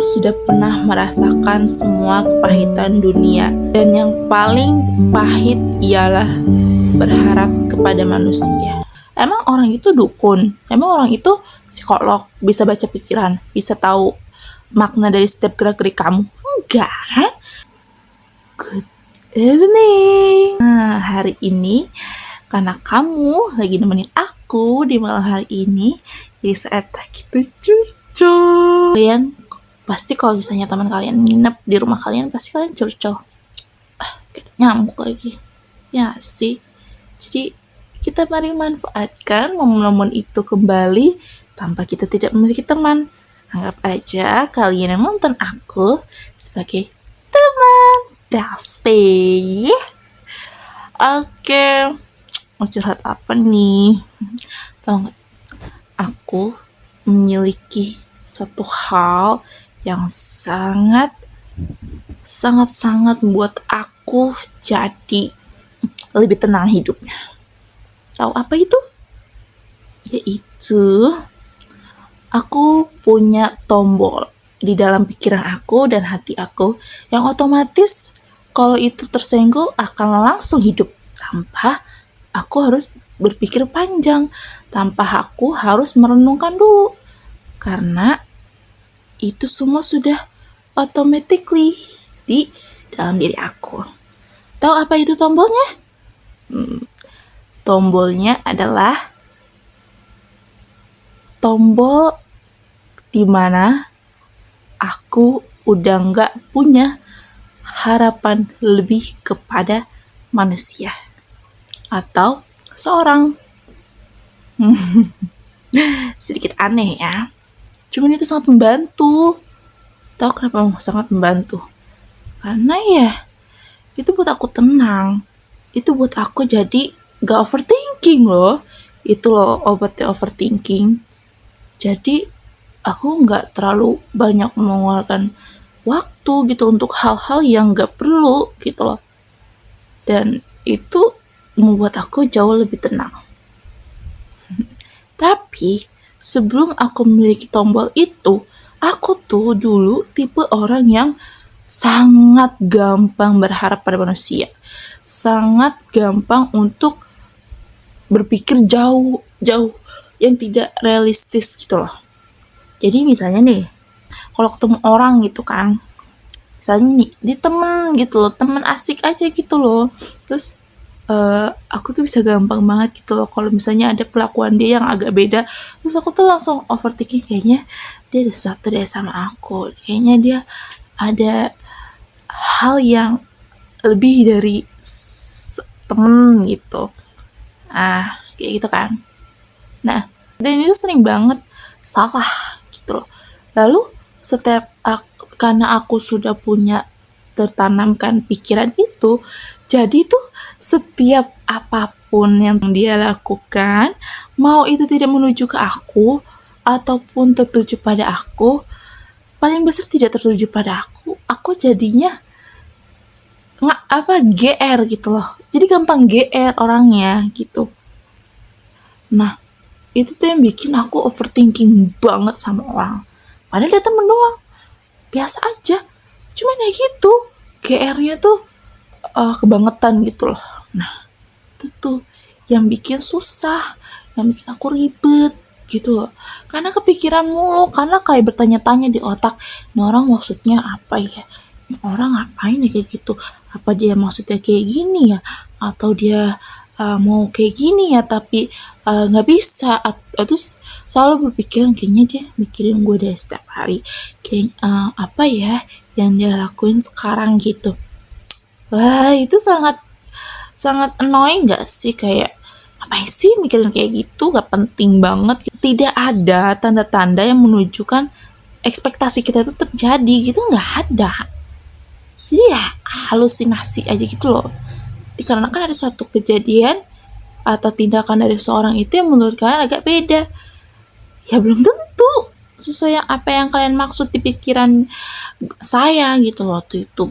Aku sudah pernah merasakan semua kepahitan dunia, dan yang paling pahit ialah berharap kepada manusia. Emang orang itu dukun? Emang orang itu psikolog? Bisa baca pikiran? Bisa tahu makna dari setiap gerak-gerik kamu? Enggak, kan? Good evening. Nah, hari ini karena kamu lagi nemenin aku di malam hari ini, jadi saat gitu curcol. Kalian pasti kalau misalnya teman kalian nginep di rumah kalian, pasti kalian curcol. Nyamuk lagi. Ya sih. Jadi kita mari manfaatkan momen-momen itu kembali tanpa kita tidak memiliki teman. Anggap aja kalian yang nonton aku sebagai teman. Pasti. Oke. Mau curhat apa nih? Tahu nggak? Aku memiliki satu hal yang sangat membuat aku jadi lebih tenang hidupnya. Tahu apa itu? Yaitu aku punya tombol di dalam pikiran aku dan hati aku yang otomatis kalau itu tersenggol akan langsung hidup tanpa aku harus berpikir panjang, tanpa aku harus merenungkan dulu, karena itu semua sudah automatically di dalam diri aku. Tahu apa itu tombolnya? Tombolnya adalah tombol dimana aku udah nggak punya harapan lebih kepada manusia atau seorang. Sedikit aneh ya, cuman itu sangat membantu. Tahu kenapa sangat membantu? Karena ya itu buat aku tenang, itu buat aku jadi gak overthinking loh. Itu loh obatnya overthinking. Jadi aku gak terlalu banyak mengeluarkan waktu gitu untuk hal-hal yang gak perlu gitu loh. Dan itu membuat aku jauh lebih tenang. Tapi sebelum aku memiliki tombol itu, aku tuh dulu tipe orang yang sangat gampang berharap pada manusia. Sangat gampang untuk berpikir jauh yang tidak realistis gitu loh. Jadi misalnya nih, kalau ketemu orang gitu kan, misalnya nih, dia temen gitu loh, temen asik aja gitu loh. Terus aku tuh bisa gampang banget gitu loh kalau misalnya ada pelakuan dia yang agak beda, terus aku tuh langsung overthinking, kayaknya dia ada sesuatu deh sama aku, kayaknya dia ada hal yang lebih dari temen gitu. Kayak gitu kan. Nah, dan itu sering banget salah gitu loh. Lalu karena aku sudah punya tertanamkan pikiran itu, jadi tuh setiap apapun yang dia lakukan, mau itu tidak menuju ke aku ataupun tertuju pada aku, paling besar tidak tertuju pada aku jadinya GR gitu loh. Jadi gampang GR orangnya gitu. Nah, itu tuh yang bikin aku overthinking banget sama orang. Padahal dia temen doang, biasa aja. Cuman ya gitu, GR-nya tuh kebangetan gitu loh. Nah, itu tuh yang bikin susah, yang bikin aku ribet gitu loh. Karena kepikiran mulu, karena kayak bertanya-tanya di otak, ini orang maksudnya apa ya? Ini orang ngapain ya kayak gitu? Apa dia maksudnya kayak gini ya? Atau dia mau kayak gini ya tapi nggak bisa? Terus selalu berpikiran kayaknya dia mikirin gue deh setiap hari. Kayak apa ya yang dia lakuin sekarang gitu. Wah, itu sangat annoying gak sih? Kayak apa sih mikirin kayak gitu, gak penting banget. Tidak ada tanda-tanda yang menunjukkan ekspektasi kita itu terjadi gitu, gak ada. Jadi ya halusinasi aja gitu loh. Dikarenakan ada satu kejadian atau tindakan dari seorang itu yang menurut kalian agak beda. Ya belum tentu sesuai apa yang kalian maksud di pikiran saya gitu waktu itu.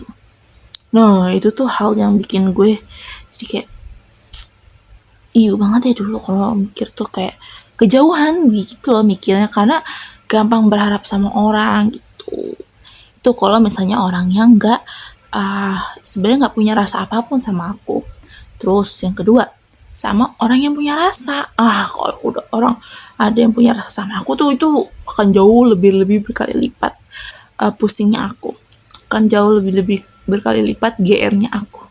Nah, itu tuh hal yang bikin gue jadi kayak banget ya dulu kalau mikir tuh kayak kejauhan gitu loh mikirnya, karena gampang berharap sama orang gitu. Itu kalau misalnya orang yang sebenarnya nggak punya rasa apapun sama aku. Terus yang kedua, sama orang yang punya rasa. Kalau udah orang ada yang punya rasa sama aku tuh, itu akan jauh lebih berkali lipat pusingnya aku. Akan jauh lebih berkali lipat GR-nya aku.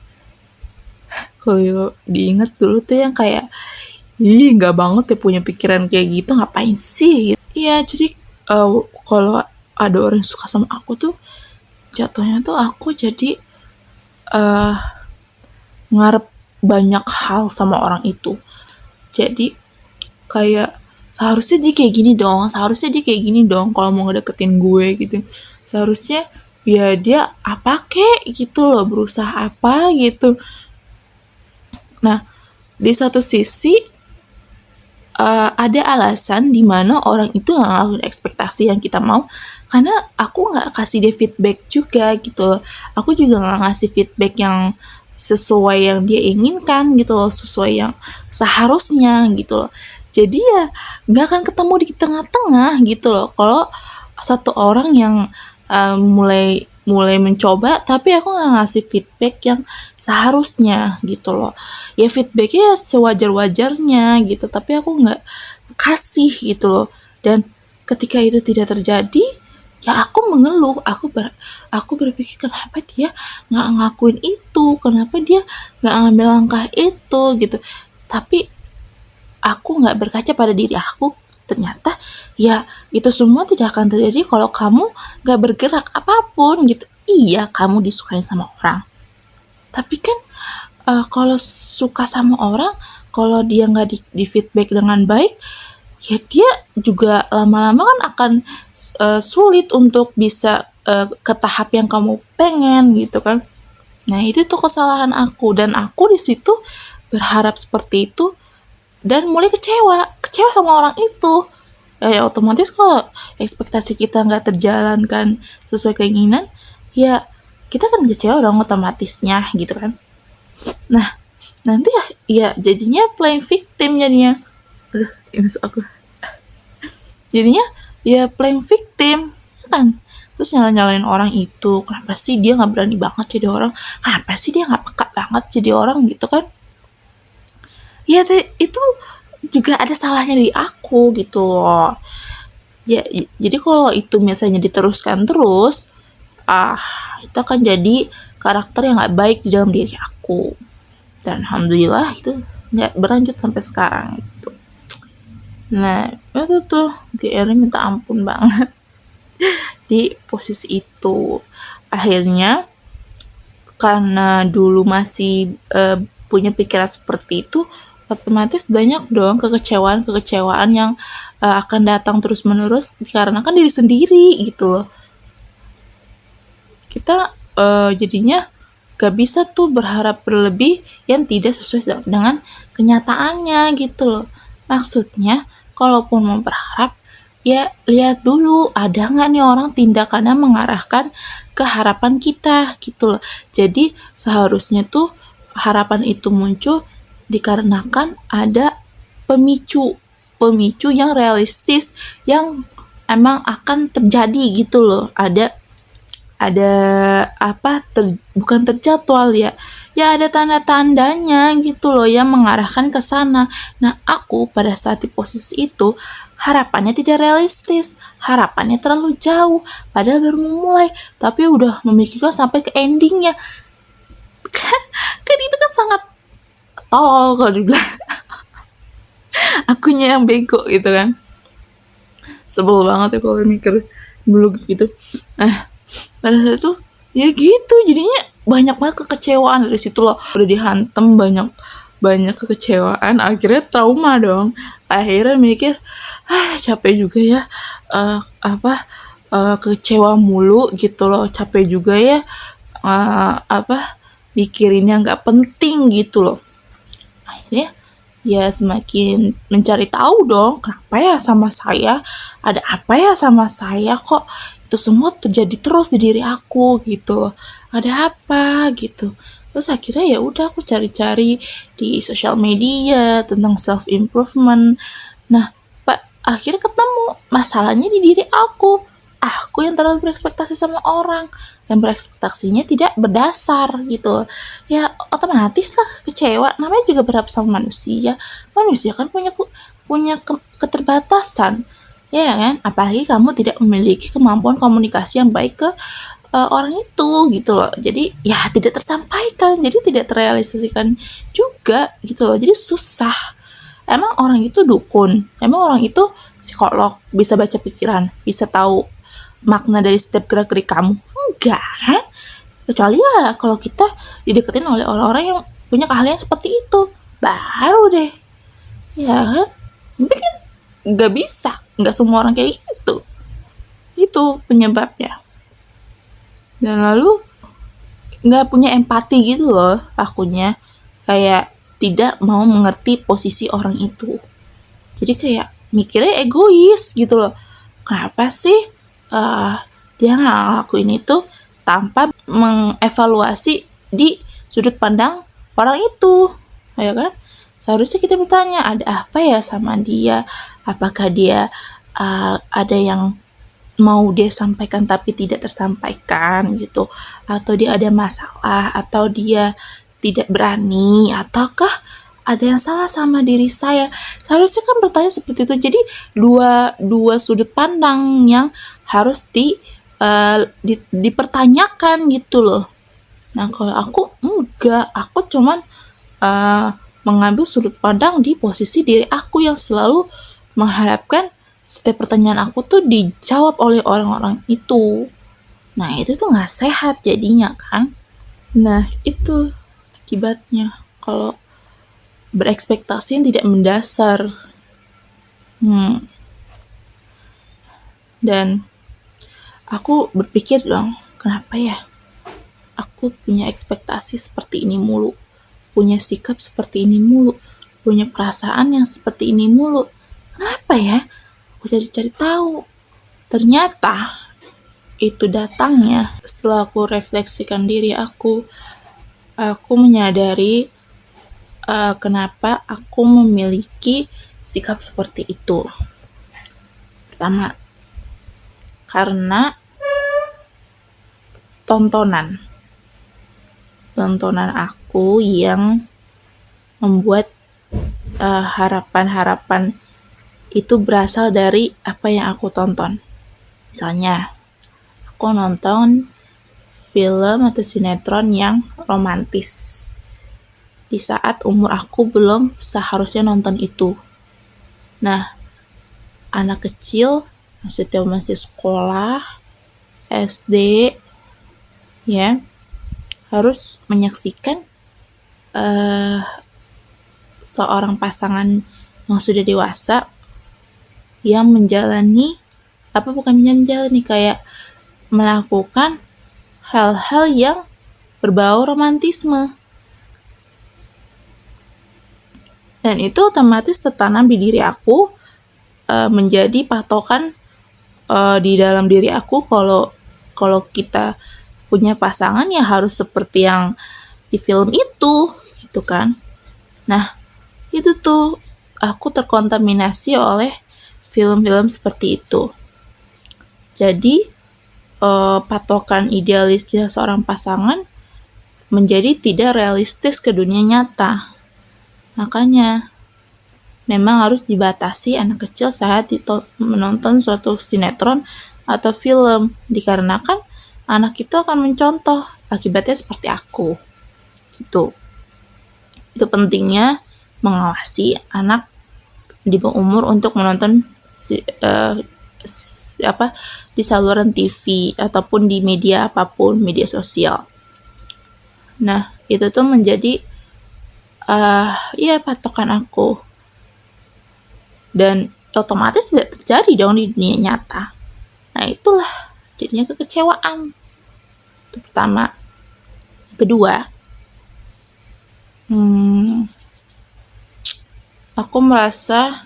Kalau diinget dulu tuh yang kayak, ih nggak banget ya punya pikiran kayak gitu, ngapain sih? Iya, jadi kalau ada orang yang suka sama aku tuh, jatuhnya tuh aku jadi ngarep banyak hal sama orang itu. Jadi kayak seharusnya dia kayak gini dong kalau mau ngedeketin gue gitu. Seharusnya ya dia apa kek gitu loh, berusaha apa gitu. Nah, di satu sisi ada alasan di mana orang itu nggak ngelakuin ekspektasi yang kita mau, karena aku nggak kasih dia feedback juga gitu. Aku juga nggak ngasih feedback yang sesuai yang dia inginkan gitu loh, sesuai yang seharusnya gitu loh. Jadi ya nggak akan ketemu di tengah-tengah gitu loh. Kalau satu orang yang mulai mencoba tapi aku nggak ngasih feedback yang seharusnya gitu loh. Ya feedbacknya sewajar-wajarnya gitu, tapi aku nggak kasih gitu loh. Dan ketika itu tidak terjadi, ya aku mengeluh, aku berpikir kenapa dia nggak ngakuin itu, kenapa dia nggak ngambil langkah itu gitu. Tapi aku nggak berkaca pada diri aku, ternyata ya itu semua tidak akan terjadi kalau kamu nggak bergerak apapun gitu. Iya, kamu disukain sama orang, tapi kan kalau suka sama orang, kalau dia nggak di feedback dengan baik, ya dia juga lama-lama kan akan sulit untuk bisa ke tahap yang kamu pengen gitu kan. Nah itu tuh kesalahan aku, dan aku di situ berharap seperti itu dan mulai kecewa sama orang itu. Ya otomatis kalau ekspektasi kita nggak terjalankan sesuai keinginan, ya kita kan kecewa dong otomatisnya gitu kan. Nah nanti ya jadinya playing victim jadinya. Aduh, ini aku. Jadinya ya playing victim kan. Terus nyalain orang itu, kenapa sih dia nggak berani banget jadi orang, kenapa sih dia nggak peka banget jadi orang gitu kan. Ya itu juga ada salahnya di aku gitu loh. Ya, jadi kalau itu misalnya diteruskan terus, itu akan jadi karakter yang nggak baik di dalam diri aku. Dan alhamdulillah itu nggak berlanjut sampai sekarang gitu. Nah itu tuh GR minta ampun banget di posisi itu. Akhirnya karena dulu masih punya pikiran seperti itu, otomatis banyak dong kekecewaan yang akan datang terus-menerus dikarenakan diri sendiri gitu loh. Kita jadinya gak bisa tuh berharap berlebih yang tidak sesuai dengan kenyataannya gitu loh. Maksudnya, kalaupun mau berharap, ya lihat dulu ada nggak nih orang tindakannya mengarahkan ke harapan kita gitu loh. Jadi seharusnya tuh harapan itu muncul dikarenakan ada pemicu yang realistis yang emang akan terjadi gitu loh. Ada bukan terjadwal ya ada tanda-tandanya gitu loh yang mengarahkan ke sana. Nah aku pada saat di posisi itu harapannya tidak realistis, harapannya terlalu jauh, padahal baru memulai tapi udah memikirkan sampai ke endingnya. Kan itu kan sangat tolol kalau dibilang. Akunya yang bego gitu kan. Sebel banget ya kalau mikir dulu gitu. Nah pada saat itu ya gitu, jadinya banyak banget kekecewaan dari situ loh. Udah dihantam banyak kekecewaan, akhirnya trauma dong. Akhirnya mikir capek juga ya kecewa mulu gitu loh, capek juga ya mikirinnya nggak penting gitu loh. Akhirnya ya semakin mencari tahu dong, kenapa ya sama saya, ada apa ya sama saya kok itu semua terjadi terus di diri aku gitu, ada apa gitu. Terus akhirnya ya udah aku cari-cari di sosial media tentang self improvement. Nah akhirnya ketemu masalahnya di diri aku. aku yang terlalu berekspektasi sama orang, yang berekspektasinya tidak berdasar gitu. Ya otomatis lah kecewa, namanya juga berharap sama manusia. Manusia kan punya keterbatasan, ya kan? Apalagi kamu tidak memiliki kemampuan komunikasi yang baik ke orang itu gitu loh. Jadi ya tidak tersampaikan, jadi tidak terrealisasikan juga gitu loh. Jadi susah. Emang orang itu dukun, emang orang itu psikolog, bisa baca pikiran, bisa tahu makna dari setiap gerak-gerik kamu? Enggak kan? Kecuali ya kalau kita dideketin oleh orang-orang yang punya keahlian seperti itu, baru deh, ya kan? Tapi kan nggak bisa, nggak semua orang kayak gitu. Itu penyebabnya. Dan lalu nggak punya empati gitu loh akunya, kayak tidak mau mengerti posisi orang itu. Jadi kayak mikirnya egois gitu loh. Kenapa sih dia nggak ngelakuin itu tanpa mengevaluasi di sudut pandang orang itu, ya kan? Seharusnya kita bertanya, ada apa ya sama dia? Apakah dia ada yang mau dia sampaikan tapi tidak tersampaikan gitu, atau dia ada masalah, atau dia tidak berani, ataukah ada yang salah sama diri saya? Seharusnya kan bertanya seperti itu. Jadi dua sudut pandang yang harus dipertanyakan gitu loh. Nah kalau aku enggak, aku cuman mengambil sudut pandang di posisi diri aku yang selalu mengharapkan setiap pertanyaan aku tuh dijawab oleh orang-orang itu. Nah itu tuh nggak sehat jadinya kan. Nah itu akibatnya kalau berekspektasi yang tidak mendasar. Dan aku berpikir dong, kenapa ya aku punya ekspektasi seperti ini mulu, punya sikap seperti ini mulu, punya perasaan yang seperti ini mulu. Kenapa ya? Aku cari-cari tahu. Ternyata itu datangnya setelah aku refleksikan diri aku menyadari kenapa aku memiliki sikap seperti itu. Pertama, karena tontonan aku yang membuat harapan-harapan itu berasal dari apa yang aku tonton. Misalnya, aku nonton film atau sinetron yang romantis di saat umur aku belum seharusnya nonton itu. Nah, anak kecil, maksudnya masih sekolah, SD, ya, harus menyaksikan seorang pasangan yang sudah dewasa yang menjalani kayak melakukan hal-hal yang berbau romantisme. Dan itu otomatis tertanam di diri aku, menjadi patokan di dalam diri aku kalau kita punya pasangan ya harus seperti yang di film itu gitu kan. Nah itu tuh aku terkontaminasi oleh film-film seperti itu. Jadi patokan idealisnya seorang pasangan menjadi tidak realistis ke dunia nyata. Makanya memang harus dibatasi anak kecil saat menonton suatu sinetron atau film, dikarenakan anak itu akan mencontoh, akibatnya seperti aku gitu. Itu pentingnya mengawasi anak di bawah umur untuk menonton di saluran TV ataupun di media apapun, media sosial. Nah itu tuh menjadi patokan aku, dan otomatis tidak terjadi dong di dunia nyata. Nah itulah jadinya kekecewaan. Itu pertama. Kedua, aku merasa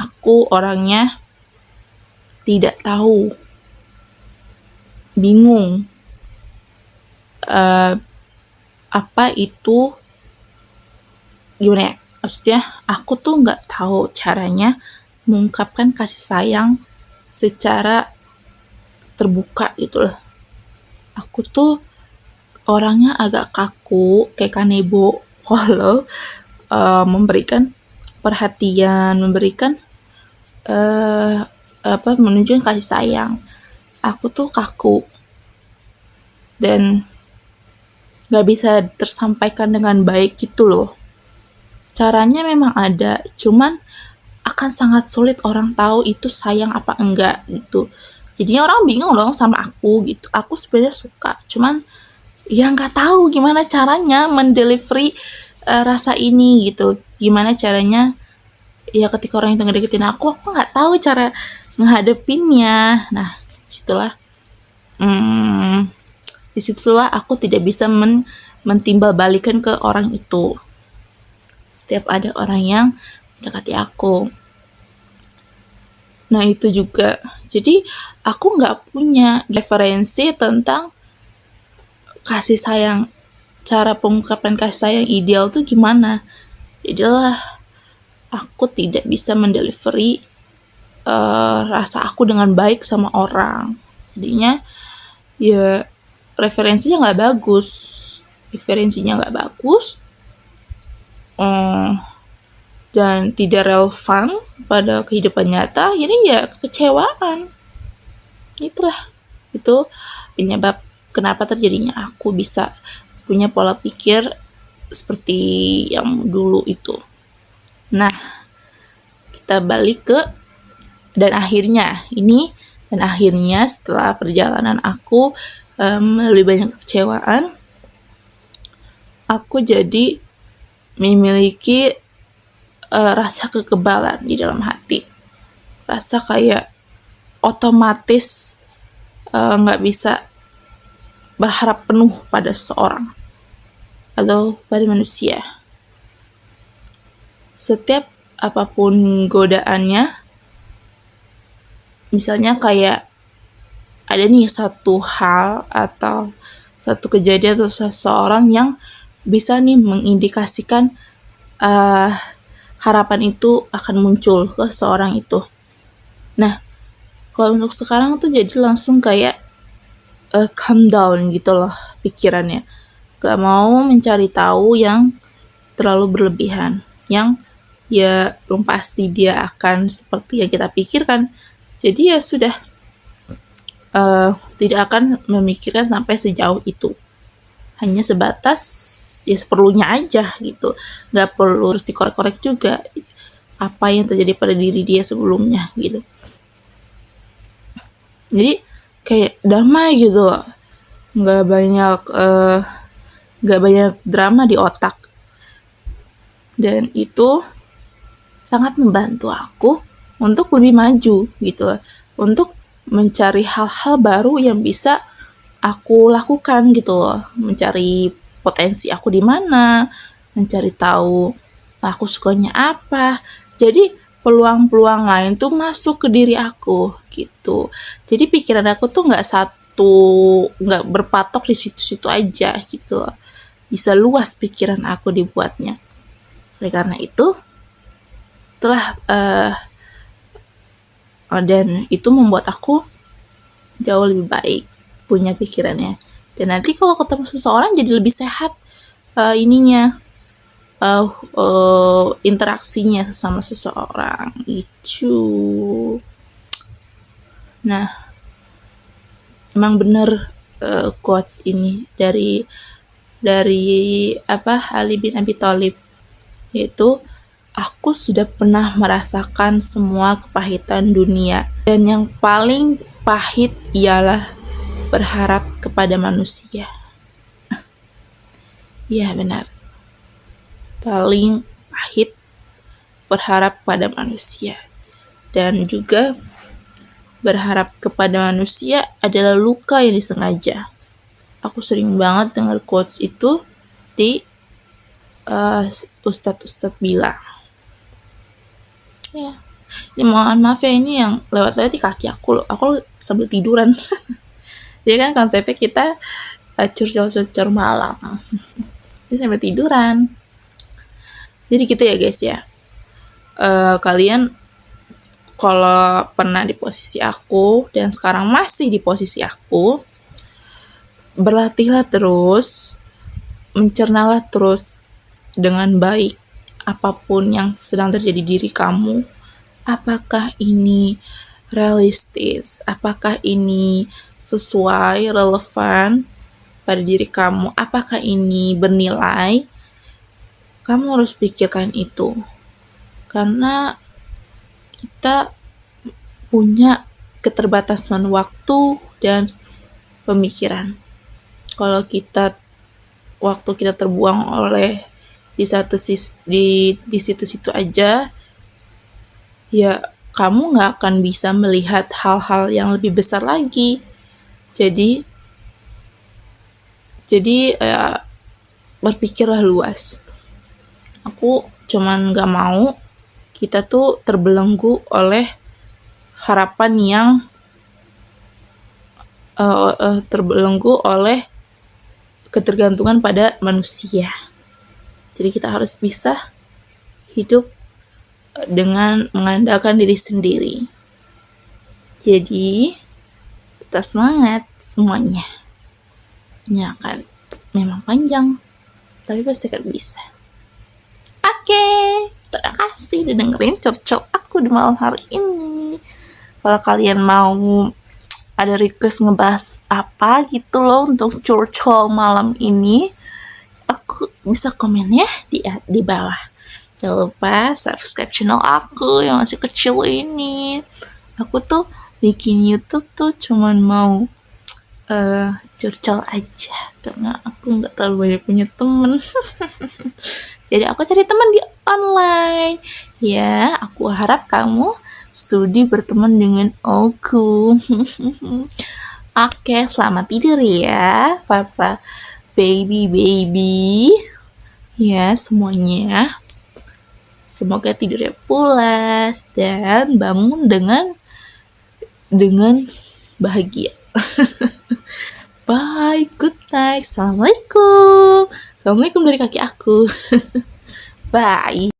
aku orangnya tidak tahu, bingung apa itu, gimana ya, maksudnya aku tuh nggak tahu caranya mengungkapkan kasih sayang secara terbuka gitu loh. Aku tuh orangnya agak kaku kayak kanebo kalau memberikan perhatian, memberikan menunjukkan kasih sayang. Aku tuh kaku dan gak bisa tersampaikan dengan baik gitu loh. Caranya memang ada, cuman akan sangat sulit orang tahu itu sayang apa enggak gitu. Jadinya orang bingung dong sama aku gitu. Aku sebenarnya suka, cuman ya nggak tahu gimana caranya mendelivery rasa ini gitu. Gimana caranya ya ketika orang itu ngedeketin aku nggak tahu cara menghadapinnya. Nah, disitulah aku tidak bisa mentimbal balikan ke orang itu. Setiap ada orang yang mendekati aku. Nah itu juga, jadi aku nggak punya referensi tentang kasih sayang, cara pengungkapan kasih sayang ideal tuh gimana. Jadilah aku tidak bisa mendelivery rasa aku dengan baik sama orang. Jadinya ya referensinya nggak bagus, dan tidak relevan pada kehidupan nyata. Jadi ya kekecewaan. Itulah itu penyebab kenapa terjadinya aku bisa punya pola pikir seperti yang dulu itu. Nah, kita balik ke dan akhirnya setelah perjalanan aku lebih banyak kekecewaan, aku jadi memiliki rasa kekebalan di dalam hati, rasa kayak otomatis nggak bisa berharap penuh pada seseorang atau pada manusia. Setiap apapun godaannya, misalnya kayak ada nih satu hal atau satu kejadian atau seseorang yang bisa nih mengindikasikan harapan itu akan muncul ke seseorang itu. Nah, kalau untuk sekarang tuh jadi langsung kayak calm down gitu loh pikirannya. Gak mau mencari tahu yang terlalu berlebihan, yang ya belum pasti dia akan seperti yang kita pikirkan. Jadi ya sudah, tidak akan memikirkan sampai sejauh itu. Hanya sebatas ya seperlunya aja gitu. Gak perlu harus dikorek-korek juga apa yang terjadi pada diri dia sebelumnya gitu. Jadi kayak damai gitu loh. Gak banyak drama di otak. Dan itu sangat membantu aku untuk lebih maju gitu loh. Untuk mencari hal-hal baru yang bisa aku lakukan gitu loh, mencari potensi aku di mana, mencari tahu aku sukanya apa. Jadi peluang-peluang lain tuh masuk ke diri aku gitu. Jadi pikiran aku tuh nggak berpatok di situ-situ aja gitu loh. Bisa luas pikiran aku dibuatnya. Oleh karena itulah dan itu membuat aku jauh lebih baik punya pikirannya. Dan nanti kalau ketemu seseorang jadi lebih sehat interaksinya sama seseorang itu. Nah, emang bener quotes ini dari Ali bin Abi Thalib, yaitu aku sudah pernah merasakan semua kepahitan dunia, dan yang paling pahit ialah berharap kepada manusia. Iya benar, paling pahit berharap pada manusia. Dan juga berharap kepada manusia adalah luka yang disengaja. Aku sering banget dengar quotes itu di ustadz bilang. Ya, ini mohon maaf ya, ini yang lewat-lewat di kaki aku loh. Aku sambil tiduran. Jadi kan konsepnya kita curcol malam. Jadi sambil tiduran. Jadi gitu ya guys ya. Kalian kalau pernah di posisi aku dan sekarang masih di posisi aku, berlatihlah terus, mencernalah terus dengan baik apapun yang sedang terjadi di diri kamu. Apakah ini realistis? Apakah ini sesuai, relevan pada diri kamu? Apakah ini bernilai? Kamu harus pikirkan itu. Karena kita punya keterbatasan waktu dan pemikiran. Kalau waktu kita terbuang oleh di situ-situ aja, ya kamu nggak akan bisa melihat hal-hal yang lebih besar lagi. Jadi berpikirlah luas. Aku cuman nggak mau kita tuh terbelenggu oleh harapan yang terbelenggu oleh ketergantungan pada manusia. Jadi kita harus bisa hidup dengan mengandalkan diri sendiri. Jadi tetap semangat semuanya. Ini akan memang panjang, tapi pasti akan bisa. Oke, terima kasih udah dengerin curcol aku di malam hari ini. Kalau kalian mau ada request ngebahas apa gitu loh untuk curcol malam ini, aku bisa komen ya di bawah. Jangan lupa subscribe channel aku yang masih kecil ini. Aku tuh bikin YouTube tuh cuman mau curcol aja, karena aku nggak terlalu banyak punya temen. Jadi aku cari teman di online. Ya, aku harap kamu sudi berteman dengan aku. Oke, selamat tidur ya, papa baby. Ya, semuanya. Semoga tidurnya pulas dan bangun dengan bahagia. Bye, good night. Assalamualaikum. Assalamualaikum dari kaki aku. Bye.